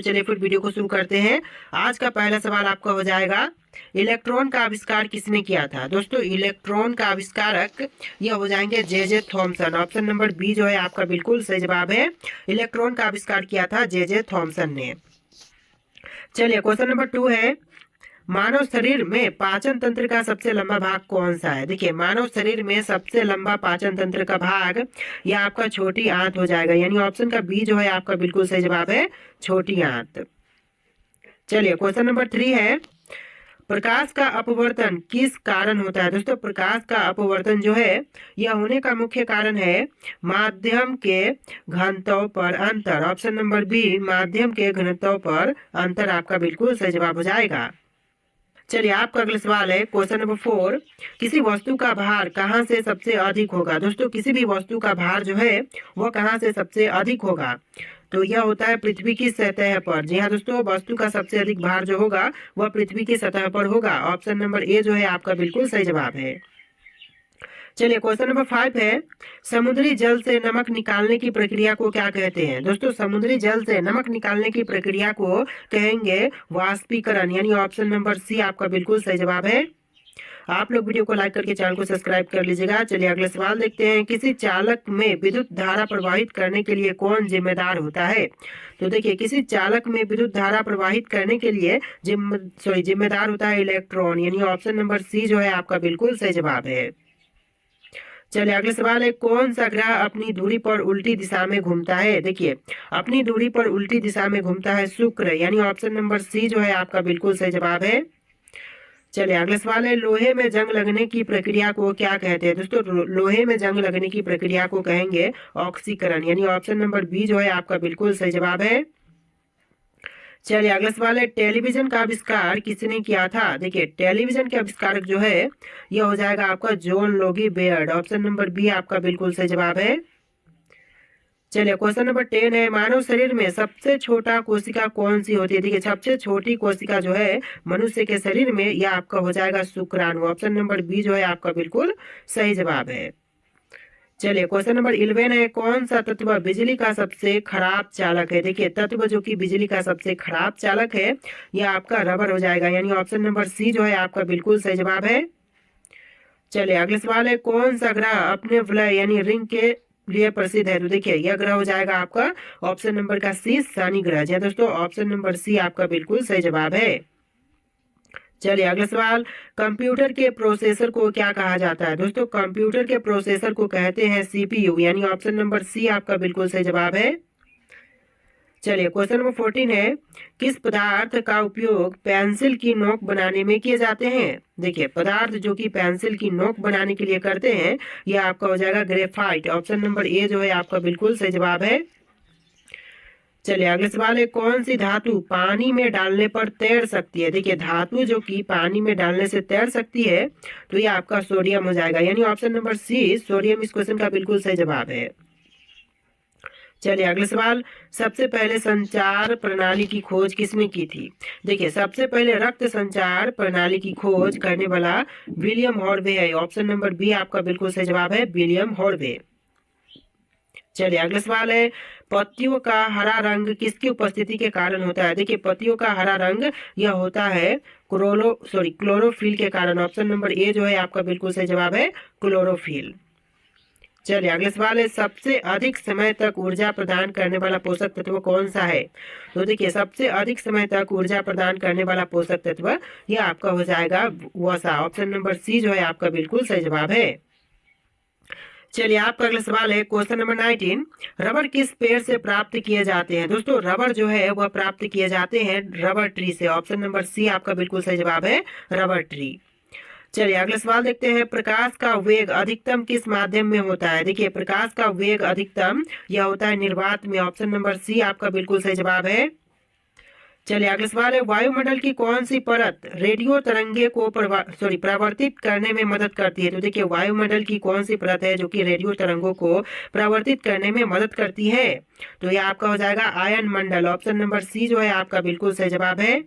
चलिए फिर वीडियो को शुरू करते हैं। आज का पहला सवाल आपका हो जाएगा, इलेक्ट्रॉन का आविष्कार किसने किया था। दोस्तों इलेक्ट्रॉन का आविष्कारक यह हो जाएंगे J Thomson. Option number B जो है आपका बिल्कुल सही जवाब है। इलेक्ट्रॉन का आविष्कार किया था जे थॉमसन ने। चलिए क्वेश्चन नंबर 2 है, मानव शरीर में पाचन तंत्र का सबसे लंबा भाग कौन सा है। देखिए मानव शरीर में सबसे लंबा पाचन तंत्र का भाग यह आपका छोटी आंत हो जाएगा, यानी ऑप्शन का बी जो है आपका बिल्कुल सही जवाब है, छोटी आंत। चलिए क्वेश्चन नंबर 3 है, प्रकाश का अपवर्तन किस कारण होता है। दोस्तों प्रकाश का अपवर्तन जो है यह होने का मुख्य कारण है माध्यम के घनत्व पर अंतर। ऑप्शन नंबर बी, माध्यम के घनत्व पर अंतर आपका बिल्कुल सही जवाब हो जाएगा। चलिए आपका अगला सवाल है क्वेश्चन नंबर 4, किसी वस्तु का भार कहाँ से सबसे अधिक होगा। दोस्तों किसी भी वस्तु का भार जो है वह कहाँ से सबसे अधिक होगा, तो यह होता है पृथ्वी की सतह पर। जी हाँ दोस्तों, वस्तु का सबसे अधिक भार जो होगा वह पृथ्वी की सतह पर होगा। ऑप्शन नंबर ए जो है आपका बिल्कुल सही जवाब है। चलिए क्वेश्चन नंबर 5 है, समुद्री जल से नमक निकालने की प्रक्रिया को क्या कहते हैं। दोस्तों समुद्री जल से नमक निकालने की प्रक्रिया को कहेंगे वाष्पीकरण, यानी ऑप्शन नंबर सी आपका बिल्कुल सही जवाब है। आप लोग वीडियो को लाइक करके चैनल को सब्सक्राइब कर लीजिएगा। चलिए अगले सवाल देखते हैं, किसी चालक में विद्युत धारा प्रवाहित करने के लिए कौन जिम्मेदार होता है। तो देखिए किसी चालक में विद्युत धारा प्रवाहित करने के लिए जिम्मेदार होता है इलेक्ट्रॉन, यानी ऑप्शन नंबर सी जो है आपका बिल्कुल सही जवाब है। चलिए अगले सवाल है, कौन सा ग्रह अपनी धुरी पर उल्टी दिशा में घूमता है। देखिए अपनी धुरी पर उल्टी दिशा में घूमता है शुक्र, यानी ऑप्शन नंबर सी जो है आपका बिल्कुल सही जवाब है। चलिए अगले सवाल है, लोहे में जंग लगने की प्रक्रिया को क्या कहते हैं। दोस्तों लोहे में जंग लगने की प्रक्रिया को कहेंगे ऑक्सीकरण, यानी ऑप्शन नंबर बी जो है आपका बिल्कुल सही जवाब है। चलिए अगला सवाल है, टेलीविजन का आविष्कार किसने किया था। देखिए टेलीविजन के आविष्कारक जो है यह हो जाएगा आपका John Logie Baird. Option number B आपका बिल्कुल सही जवाब है। चलिए क्वेश्चन नंबर 10 है, मानव शरीर में सबसे छोटा कोशिका कौन सी होती है। देखिए सबसे छोटी कोशिका जो है मनुष्य के शरीर में यह आपका हो जाएगा शुक्राणु। ऑप्शन नंबर बी जो है आपका बिल्कुल सही जवाब है। चलिए क्वेश्चन नंबर 11 है, कौन सा तत्व बिजली का सबसे खराब चालक है। देखिए तत्व जो कि बिजली का सबसे खराब चालक है यह आपका रबर हो जाएगा, यानी ऑप्शन नंबर सी जो है आपका बिल्कुल सही जवाब है। चलिए अगले सवाल है, कौन सा ग्रह अपने वलय यानी रिंग के लिए प्रसिद्ध है। तो देखिए यह ग्रह हो जाएगा आपका ऑप्शन नंबर का सी, शनि ग्रह। जी दोस्तों ऑप्शन नंबर सी आपका बिल्कुल सही जवाब है। चलिए अगला सवाल, कंप्यूटर के प्रोसेसर को क्या कहा जाता है। दोस्तों कंप्यूटर के प्रोसेसर को कहते हैं सीपीयू, यानी ऑप्शन नंबर सी आपका बिल्कुल सही जवाब है। चलिए क्वेश्चन नंबर 14 है, किस पदार्थ का उपयोग पेंसिल की नोक बनाने में किए जाते हैं। देखिए पदार्थ जो कि पेंसिल की नोक बनाने के लिए करते हैं यह आपका हो जाएगा ग्रेफाइट। ऑप्शन नंबर ए जो है आपका बिल्कुल सही जवाब है। चलिए अगले सवाल है, कौन सी धातु पानी में डालने पर तैर सकती है। देखिए धातु जो कि पानी में डालने से तैर सकती है तो ये आपका सोडियम हो जाएगा, यानी ऑप्शन नंबर सी सोडियम इस क्वेश्चन का बिल्कुल सही जवाब है। चलिए अगले सवाल, सबसे पहले संचार प्रणाली की खोज किसने की थी। देखिए सबसे पहले रक्त संचार प्रणाली की खोज करने वाला विलियम हॉर्वे है। ऑप्शन नंबर बी आपका बिल्कुल सही जवाब है, विलियम हॉर्वे। चलिए अगला सवाल है, पत्तियों का हरा रंग किसकी उपस्थिति के कारण होता है। देखिए पत्तियों का हरा रंग यह होता है क्लोरोफिल के कारण। ऑप्शन नंबर ए जो है आपका बिल्कुल सही जवाब है, क्लोरोफिल। चलिए अगला सवाल है, सबसे अधिक समय तक ऊर्जा प्रदान करने वाला पोषक तत्व कौन सा है। तो देखिए सबसे अधिक समय तक ऊर्जा प्रदान करने वाला पोषक तत्व यह आपका हो जाएगा वसा। ऑप्शन नंबर सी जो है आपका बिल्कुल सही जवाब है। चलिए आपका अगला सवाल है क्वेश्चन नंबर 19, रबर किस पेड़ से प्राप्त किए जाते हैं। दोस्तों रबर जो है वह प्राप्त किए जाते हैं रबर ट्री से। ऑप्शन नंबर सी आपका बिल्कुल सही जवाब है, रबर ट्री। चलिए अगला सवाल देखते हैं, प्रकाश का वेग अधिकतम किस माध्यम में होता है। देखिए प्रकाश का वेग अधिकतम यह होता है निर्वात में। ऑप्शन नंबर सी आपका बिल्कुल सही जवाब है। चलिए अगला सवाल है, वायुमंडल की कौन सी परत रेडियो तरंगे को परावर्तित करने में मदद करती है। तो देखिए वायुमंडल की कौन सी परत है जो कि रेडियो तरंगों को परावर्तित करने में मदद करती है, तो यह आपका हो जाएगा आयन मंडल। ऑप्शन नंबर सी जो है आपका बिल्कुल सही जवाब है।